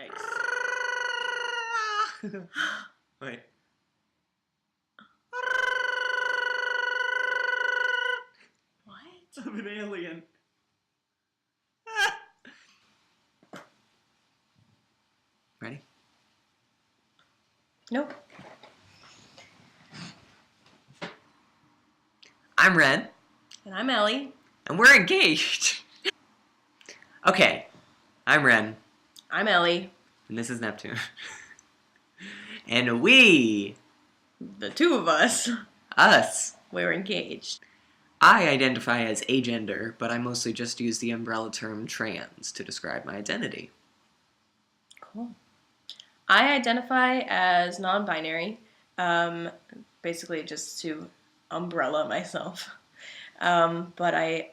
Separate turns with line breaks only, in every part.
Yikes.
Wait.
What?
Of an alien. Ready?
Nope.
I'm Wren.
And I'm Ellie.
And we're engaged. Okay. I'm Wren.
I'm Ellie.
And this is Neptune. And we,
The two of us,
us,
we're engaged.
I identify as agender, but I mostly just use the umbrella term trans to describe my identity.
Cool. I identify as non-binary, basically just to umbrella myself. But I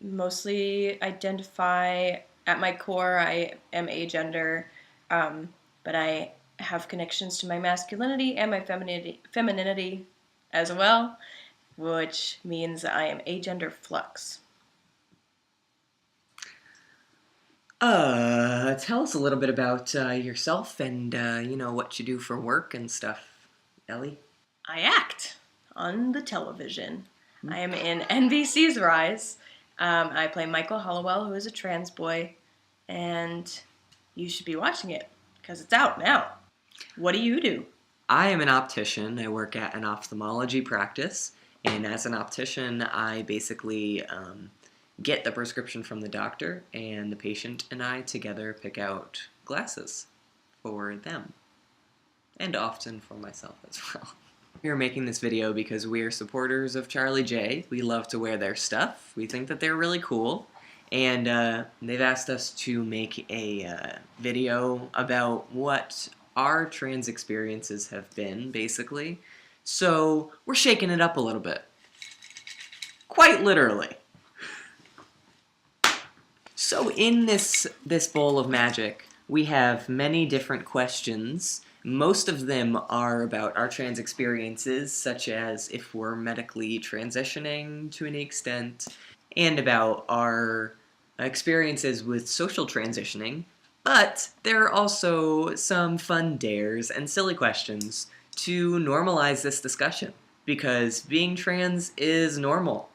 mostly identify, at my core, I am agender, but I have connections to my masculinity and my femininity as well, which means I am agender flux.
Tell us a little bit about yourself and, what you do for work and stuff, Ellie.
I act on the television. I am in NBC's Rise. I play Michael Hollowell, who is a trans boy, and you should be watching it because it's out now. What do you do?
I am an optician. I work at an ophthalmology practice, and as an optician, I basically get the prescription from the doctor, and the patient and I together pick out glasses for them, and often for myself as well. We are making this video because we are supporters of Charlie J. We love to wear their stuff. We think that they're really cool. And they've asked us to make a video about what our trans experiences have been, basically. So we're shaking it up a little bit. Quite literally. So in this bowl of magic, we have many different questions. Most of them are about our trans experiences, such as if we're medically transitioning to an extent, and about our experiences with social transitioning. But there are also some fun dares and silly questions to normalize this discussion, because being trans is normal.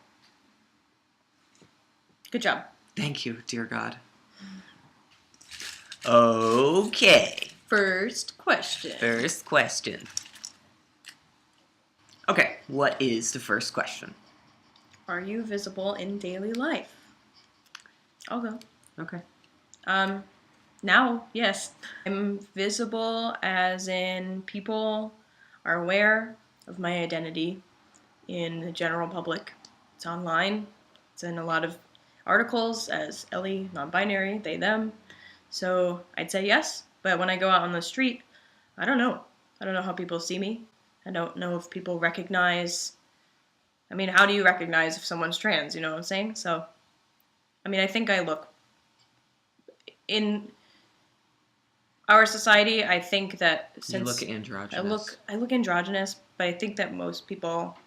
Good job.
Thank you, dear God. Okay.
First question.
First question. Okay, what is the first question?
Are you visible in daily life? I'll go.
Okay.
Now, yes. I'm visible as in people are aware of my identity in the general public. It's online. It's in a lot of articles as Ellie, non-binary, they, them. So I'd say yes, but when I go out on the street, I don't know. I don't know how people see me. I don't know if people recognize... I mean, how do you recognize if someone's trans, you know what I'm saying? So, I mean, I think I look... In our society, I think that since...
You look androgynous.
I look androgynous, but I think that most people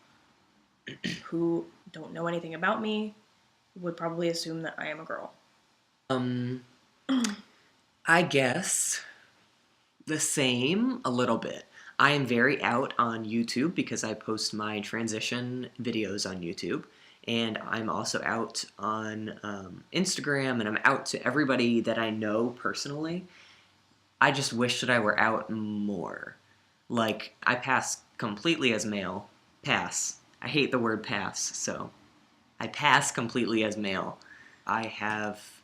who don't know anything about me would probably assume that I am a girl.
I guess the same a little bit. I am very out on YouTube because I post my transition videos on YouTube, and I'm also out on Instagram, and I'm out to everybody that I know personally. I just wish that I were out more. Like, I pass completely as male. Pass. I hate the word pass, so I pass completely as male. I have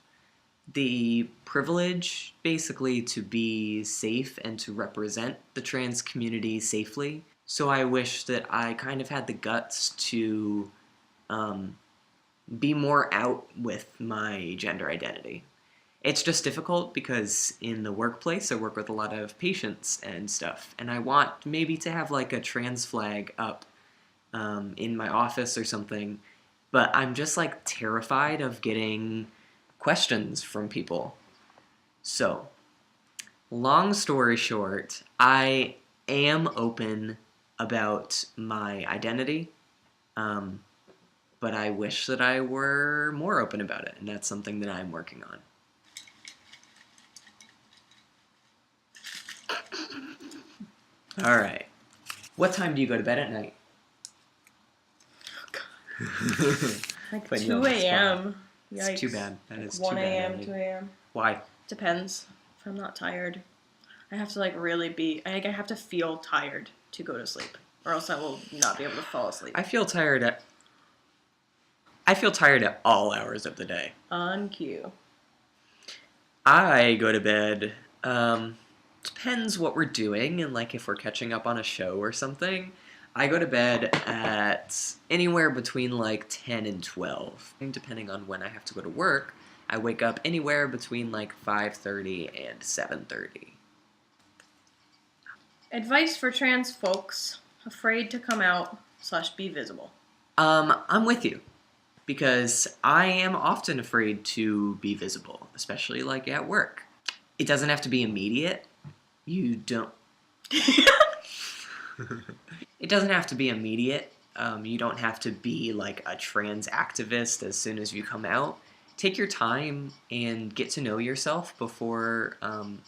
the privilege, basically, to be safe and to represent the trans community safely. So I wish that I kind of had the guts to be more out with my gender identity. It's just difficult because in the workplace I work with a lot of patients and stuff, and I want maybe to have like a trans flag up in my office or something, but I'm just like terrified of getting questions from people. So, long story short, I am open about my identity, but I wish that I were more open about it, and that's something that I'm working on. All right. What time do you go to bed at night?
Like
Putting you on
2
the spot.
a.m. Yikes.
It's too bad. That is
Like
too
1
bad.
a.m.,
Ellie.
2 a.m.
Why?
Depends. If I'm not tired, I have to like really be. I have to feel tired to go to sleep, or else I will not be able to fall asleep.
I feel tired at all hours of the day.
On cue.
I go to bed. Depends what we're doing, and like if we're catching up on a show or something. I go to bed at anywhere between like 10 and 12, and depending on when I have to go to work. I wake up anywhere between like 5:30 and 7:30.
Advice for trans folks afraid to come out / be visible.
I'm with you because I am often afraid to be visible, especially like at work. It doesn't have to be immediate. You don't. It doesn't have to be immediate. You don't have to be like a trans activist as soon as you come out. Take your time and get to know yourself before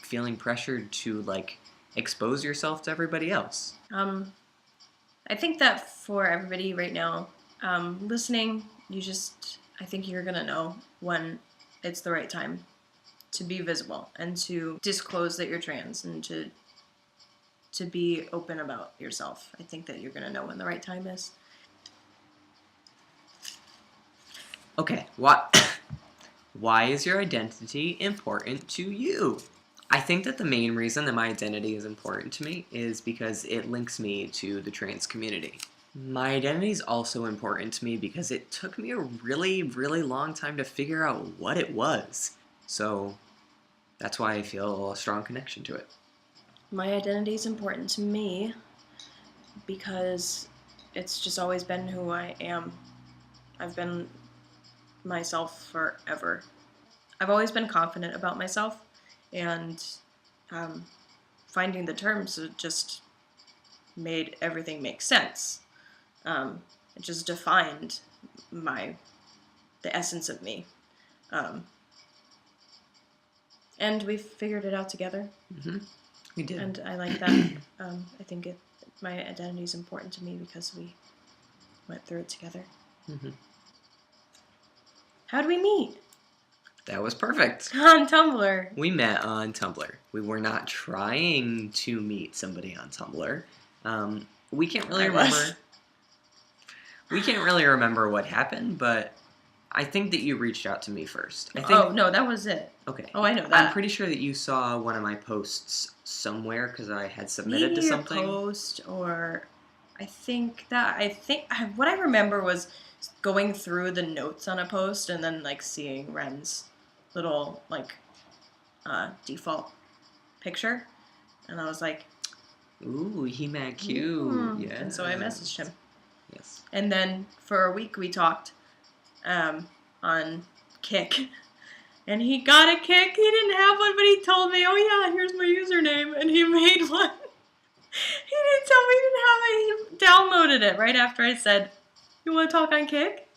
feeling pressured to like expose yourself to everybody else.
I think that for everybody right now, listening, I think you're gonna know when it's the right time to be visible and to disclose that you're trans and to be open about yourself. I think that you're gonna know when the right time is.
Okay, why is your identity important to you? I think that the main reason that my identity is important to me is because it links me to the trans community. My identity is also important to me because it took me a really, really long time to figure out what it was. So that's why I feel a strong connection to it.
My identity is important to me because it's just always been who I am. I've been myself forever. I've always been confident about myself, and finding the terms just made everything make sense. It just defined the essence of me. And we figured it out together.
Mm-hmm. We did.
And I like that. I think my identity is important to me because we went through it together.
Mm-hmm.
How do we meet?
That was perfect.
On Tumblr.
We met on Tumblr. We were not trying to meet somebody on Tumblr. We can't really remember. We can't really remember what happened, but I think that you reached out to me first.
Oh, no, that was it.
Okay.
Oh, I know that.
I'm pretty sure that you saw one of my posts somewhere because I had submitted to something.
Maybe a post, or what I remember was going through the notes on a post and then like seeing Wren's little like default picture, and I was like,
"Ooh, he mad cute." Yeah.
And so I messaged him.
Yes.
And then for a week we talked on Kick. And he got a Kick. He didn't have one, but he told me, "Oh yeah, here's my username," and he made one. He didn't tell me he didn't have it. He downloaded it right after I said, "You want to talk on Kick?"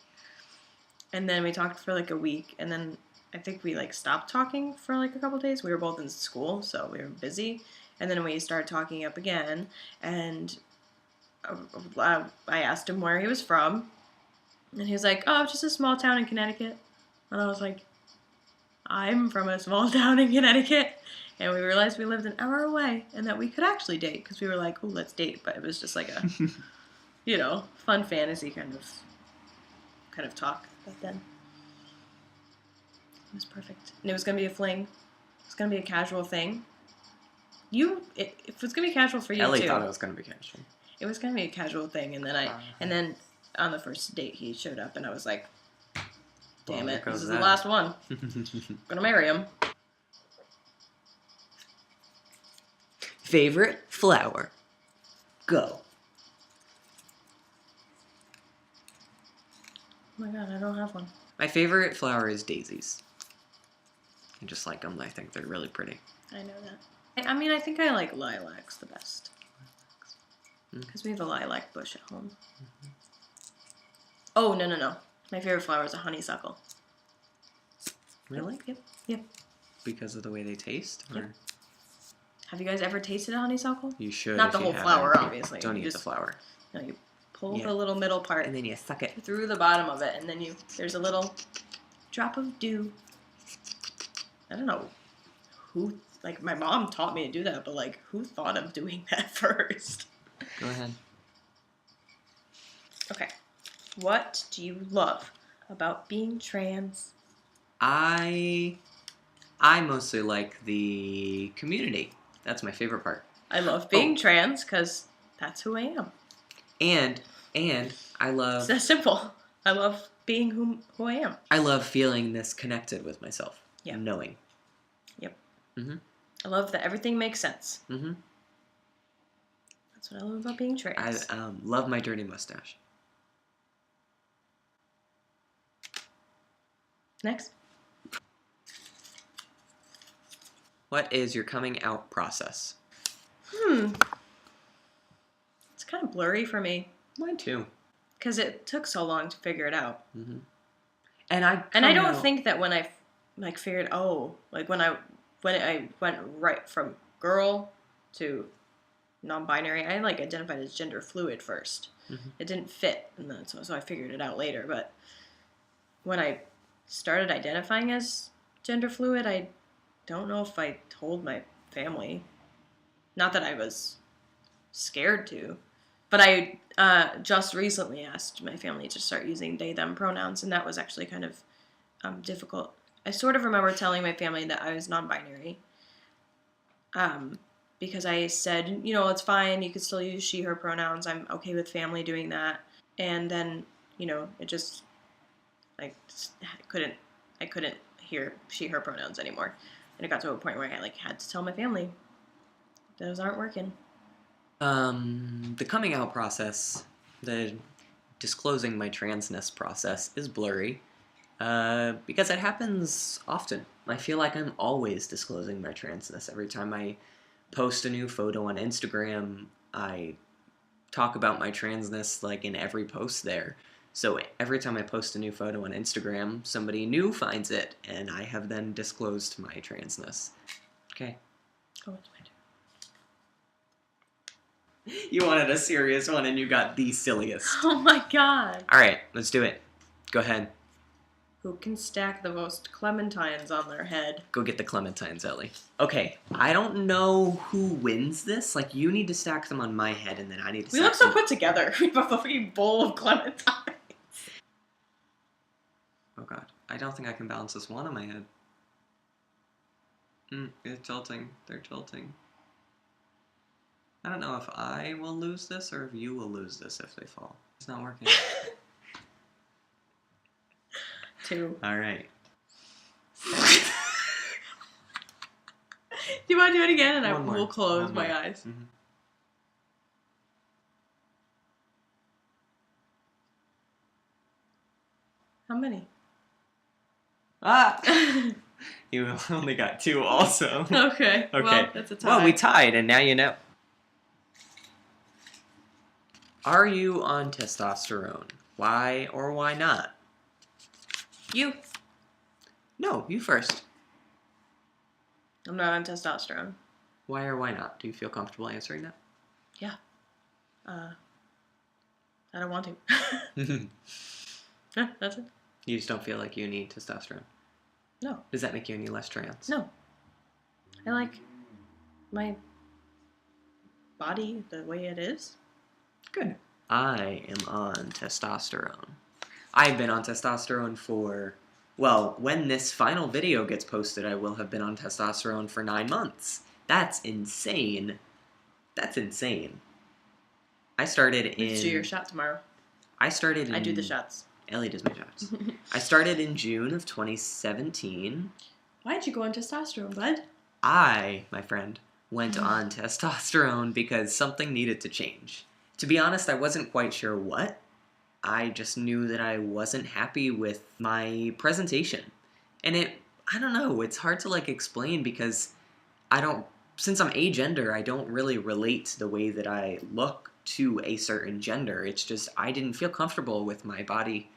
And then we talked for like a week, and then I think we like stopped talking for like a couple days. We were both in school, so we were busy. And then we started talking up again, and I asked him where he was from, and he was like, "Oh, just a small town in Connecticut." And I was like, "I'm from a small town in Connecticut." And we realized we lived an hour away and that we could actually date because we were like, "Oh, let's date." But it was just like a, fun fantasy kind of talk back then. It was perfect. And it was going to be a fling. It was going to be a casual thing. It was going to be casual for you,
Ellie
too.
thought it was going to be casual.
It was going to be a casual thing. And then on the first date, he showed up and I was like, "Damn it, this is the last one. I'm going to marry him."
Favorite flower? Go.
Oh my god, I don't have one.
My favorite flower is daisies. I just like them. I think they're really pretty.
I know that. I mean, I think I like lilacs the best. Because we have a lilac bush at home. Mm-hmm. Oh, no. My favorite flower is a honeysuckle.
Really?
Yep.
Because of the way they taste? Or?
Yep. Have you guys ever tasted a honeysuckle?
You should.
Not
if
the
you
whole
haven't.
flower, obviously.
Don't
You
eat the flower.
No, you pull
Yeah.
the little middle part
And then you suck it.
through the bottom of it, and then there's a little drop of dew. I don't know who, like, my mom taught me to do that, but, like, who thought of doing that first?
Go ahead.
Okay. What do you love about being trans?
I mostly like the community. That's my favorite part.
I love being trans because that's who I am.
And I love...
It's that simple. I love being who I am.
I love feeling this connected with myself.
Yeah.
Knowing.
Yep.
Mm-hmm.
I love that everything makes sense.
Mm-hmm.
That's what I love about being trans.
I love my dirty mustache.
Next.
What is your coming out process?
It's kind of blurry for me.
Mine too.
Because it took so long to figure it out.
Mm-hmm. And I
don't think that when I figured when I went right from girl to non-binary, I identified as gender fluid first.
Mm-hmm.
It didn't fit, and then so I figured it out later. But when I started identifying as gender fluid, I don't know if I told my family. Not that I was scared to, but I just recently asked my family to start using they, them pronouns, and that was actually kind of difficult. I sort of remember telling my family that I was non-binary because I said, it's fine, you could still use she, her pronouns. I'm okay with family doing that. And then, it just, I couldn't hear she, her pronouns anymore. And it got to a point where I had to tell my family those aren't working.
The coming out process, the disclosing my transness process is blurry because it happens often. I feel like I'm always disclosing my transness. Every time I post a new photo on Instagram, I talk about my transness in every post there. So every time I post a new photo on Instagram, somebody new finds it, and I have then disclosed my transness. Okay.
Oh, it's my turn.
You wanted a serious one, and you got the silliest.
Oh my god.
All right, let's do it. Go ahead.
Who can stack the most clementines on their head?
Go get the clementines, Ellie. Okay, I don't know who wins this. You need to stack them on my head, and then I need to stack
We look so
them.
put together. We have a fucking bowl of clementines.
Oh god, I don't think I can balance this one on my head. It's tilting. They're tilting. I don't know if I will lose this or if you will lose this if they fall. It's not working.
2.
Alright.
Do you want to do it again? And I
One more.
will close
One
my
more.
eyes.
Mm-hmm.
How many?
Ah! You only got 2 also.
Okay.
Okay.
Well, that's a tie.
Well, we tied, and now you know. Are you on testosterone? Why or why not?
You.
No, you first.
I'm not on testosterone.
Why or why not? Do you feel comfortable answering that?
Yeah. I don't want to. Yeah, that's it.
You just don't feel like you need testosterone?
No.
Does that make you any less trans?
No. I like my body the way it is.
Good. I am on testosterone. I've been on testosterone for, well, when this final video gets posted, I will have been on testosterone for 9 months. That's insane. That's insane. I started in...
Let's do your shot tomorrow.
I started in...
I do the shots.
Ellie does my shots. I started in June of 2017.
Why'd you go on testosterone, bud?
I, my friend, went on testosterone because something needed to change. To be honest, I wasn't quite sure what. I just knew that I wasn't happy with my presentation. And I don't know, it's hard to explain because since I'm agender, I don't really relate the way that I look to a certain gender. It's just, I didn't feel comfortable with my body.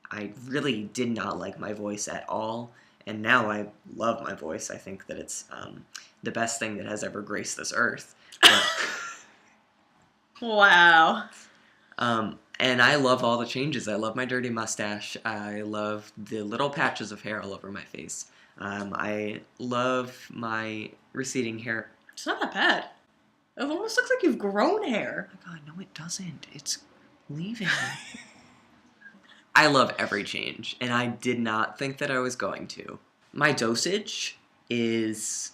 I really did not like my voice at all. And now I love my voice. I think that it's the best thing that has ever graced this earth. But,
Wow.
and I love all the changes. I love my dirty mustache. I love the little patches of hair all over my face. I love my receding hair.
It's not that bad. It almost looks like you've grown hair.
Oh my god, no, it doesn't. It's leaving. I love every change, and I did not think that I was going to. My dosage is...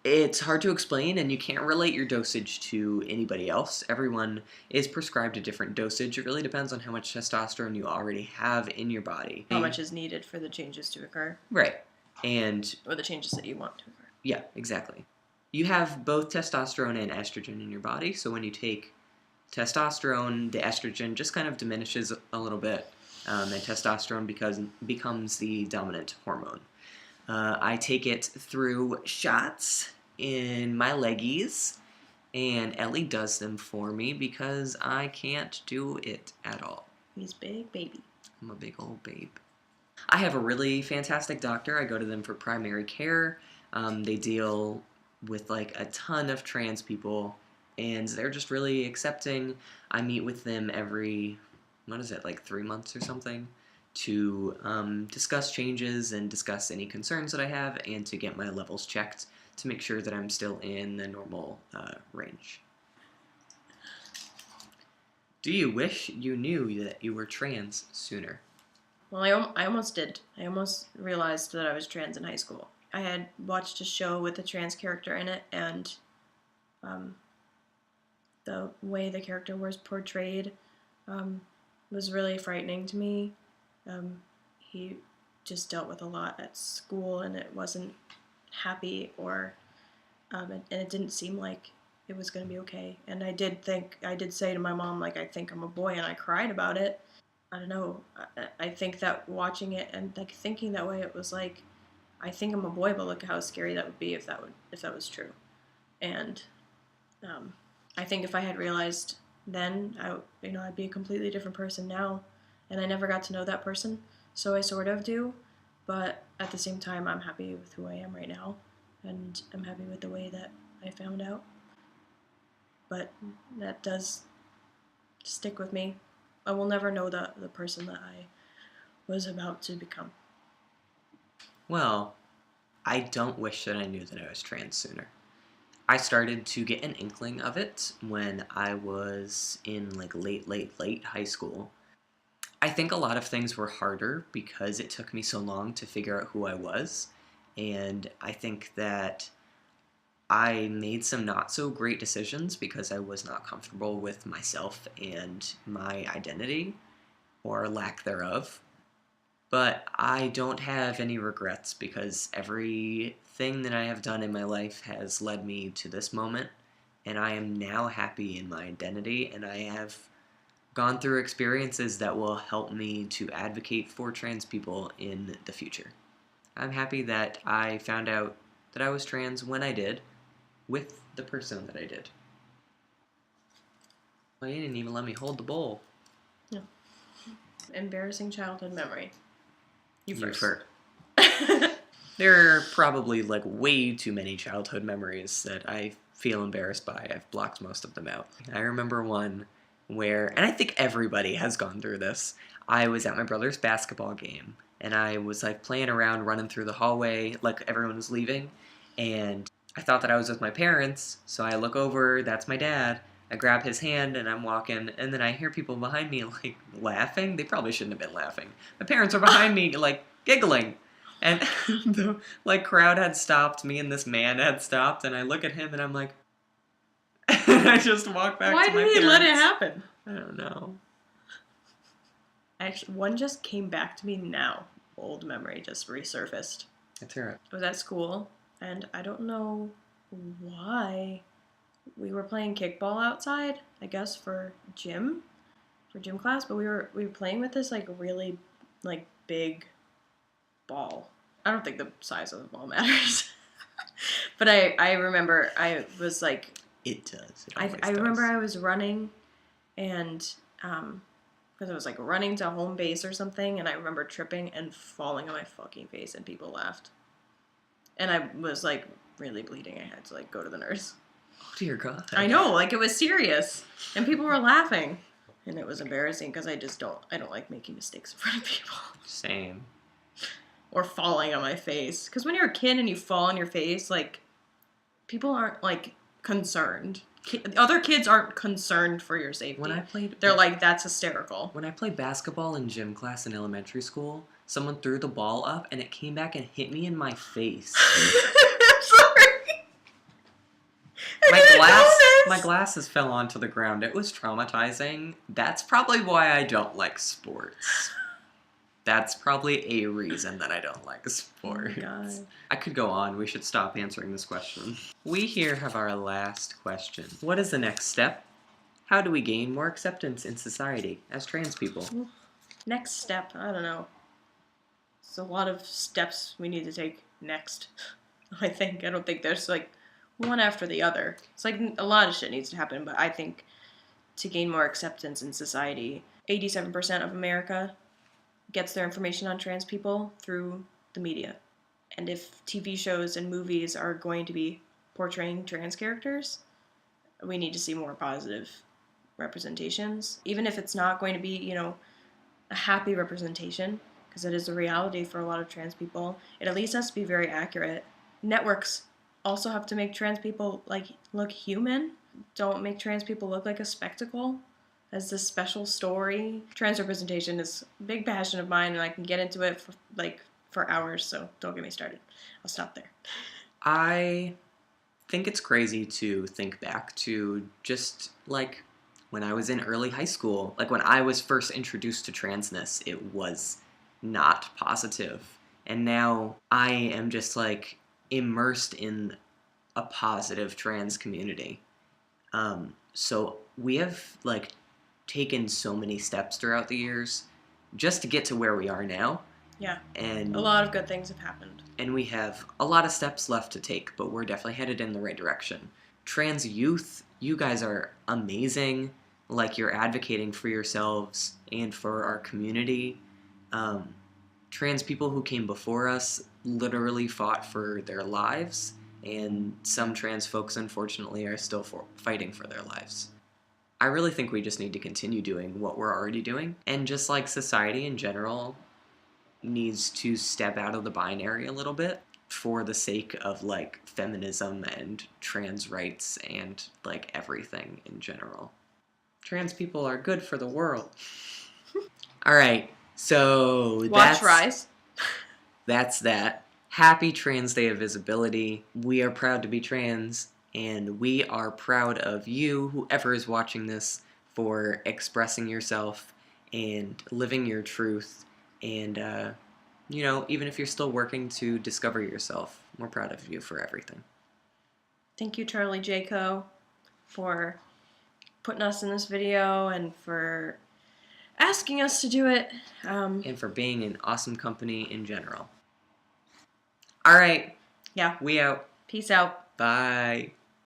It's hard to explain, and you can't relate your dosage to anybody else. Everyone is prescribed a different dosage. It really depends on how much testosterone you already have in your body.
How much is needed for the changes to occur.
Right. And...
Or the changes that you want to occur.
Yeah, exactly. You have both testosterone and estrogen in your body, so when you take testosterone, the estrogen just kind of diminishes a little bit, and testosterone becomes the dominant hormone. I take it through shots in my leggies, and Ellie does them for me because I can't do it at all.
He's big baby.
I'm a big old babe. I have a really fantastic doctor. I go to them for primary care. They deal with like a ton of trans people, and they're just really accepting. I meet with them every, like 3 months or something, to discuss changes and discuss any concerns that I have, and to get my levels checked to make sure that I'm still in the normal range. Do you wish you knew that you were trans sooner?
Well, I almost did. I almost realized that I was trans in high school. I had watched a show with a trans character in it, and the way the character was portrayed was really frightening to me. He just dealt with a lot at school, and it wasn't happy, or and it didn't seem like it was going to be okay. And I did say to my mom, like, I think I'm a boy, and I cried about it. I don't know. I think that watching it and like thinking that way, it was like, I think I'm a boy, but look how scary that would be if that was true. And I think if I had realized then, I'd be a completely different person now. And I never got to know that person, so I sort of do. But at the same time, I'm happy with who I am right now, and I'm happy with the way that I found out. But that does stick with me. I will never know the person that I was about to become.
Well, I don't wish that I knew that I was trans sooner. I started to get an inkling of it when I was in like late high school. I think a lot of things were harder because it took me so long to figure out who I was, and I think that I made some not so great decisions because I was not comfortable with myself and my identity, or lack thereof. But I don't have any regrets because everything that I have done in my life has led me to this moment, and I am now happy in my identity, and I have gone through experiences that will help me to advocate for trans people in the future. I'm happy that I found out that I was trans when I did, with the person that I did. Well, you didn't even let me hold the bowl.
No. Embarrassing childhood memory. You first.
There are probably like way too many childhood memories that I feel embarrassed by. I've blocked most of them out. I remember one where, and I think everybody has gone through this, I was at my brother's basketball game, and I was like playing around, running through the hallway, like everyone was leaving, and I thought that I was with my parents, so I look over, that's my dad, I grab his hand, and I'm walking, and then I hear people behind me, like, laughing. They probably shouldn't have been laughing. My parents are behind me, like, giggling, and the, like, crowd had stopped, me and this man had stopped, and I look at him, and I'm like, and I just walk back to my parents.
Why did he let it happen?
I don't know.
Actually, one just came back to me now. Old memory just resurfaced.
Let's hear it.
I was at school, and I don't know why we were playing kickball outside, I guess for gym class, but we were playing with this like really like big ball. I don't think the size of the ball matters. But I remember I was like,
it does.
I remember I was running, and because I was like running to home base or something, and I remember tripping and falling on my fucking face, and people laughed. And I was like really bleeding. I had to like go to the nurse.
Oh dear God.
I know, like it was serious, and people were laughing, and it was embarrassing because I don't like making mistakes in front of people.
Same.
Or falling on my face, because when you're a kid and you fall on your face, like people aren't like concerned. Other kids aren't concerned for your safety. They're like, that's hysterical.
When I played basketball in gym class in elementary school, someone threw the ball up and it came back and hit me in my face.
I'm sorry.
My glasses fell onto the ground. It was traumatizing. That's probably why I don't like sports. That's probably a reason that I don't like sports.
Oh my God.
I could go on. We should stop answering this question. We here have our last question. What is the next step? How do we gain more acceptance in society as trans people?
Next step, I don't know. It's a lot of steps we need to take next. I think. I don't think there's like one after the other. It's like a lot of shit needs to happen, but I think to gain more acceptance in society, 87% of America gets their information on trans people through the media. And if TV shows and movies are going to be portraying trans characters, we need to see more positive representations. Even if it's not going to be, a happy representation, because it is a reality for a lot of trans people, it at least has to be very accurate. Networks also have to make trans people look human. Don't make trans people look like a spectacle as this special story. Trans representation is a big passion of mine, and I can get into it for hours, so don't get me started. I'll stop there.
I think it's crazy to think back to just like when I was in early high school, like when I was first introduced to transness, it was not positive. And now I am just like immersed in a positive trans community. So we have like taken so many steps throughout the years just to get to where we are now.
Yeah.
And
a lot of good things have happened.
And we have a lot of steps left to take, but we're definitely headed in the right direction. Trans youth, you guys are amazing. Like, you're advocating for yourselves and for our community. Trans people who came before us literally fought for their lives, and some trans folks, unfortunately, are still fighting for their lives. I really think we just need to continue doing what we're already doing, and just like society in general needs to step out of the binary a little bit for the sake of like feminism and trans rights and like everything in general. Trans people are good for the world. All right, so
watch Rise.
That's that. Happy Trans Day of Visibility. We are proud to be trans, and we are proud of you, whoever is watching this, for expressing yourself and living your truth. And, even if you're still working to discover yourself, we're proud of you for everything.
Thank you, Charlie Jaco, for putting us in this video and for asking us to do it.
And for being an awesome company in general. All right.
Yeah.
We out.
Peace out.
Bye.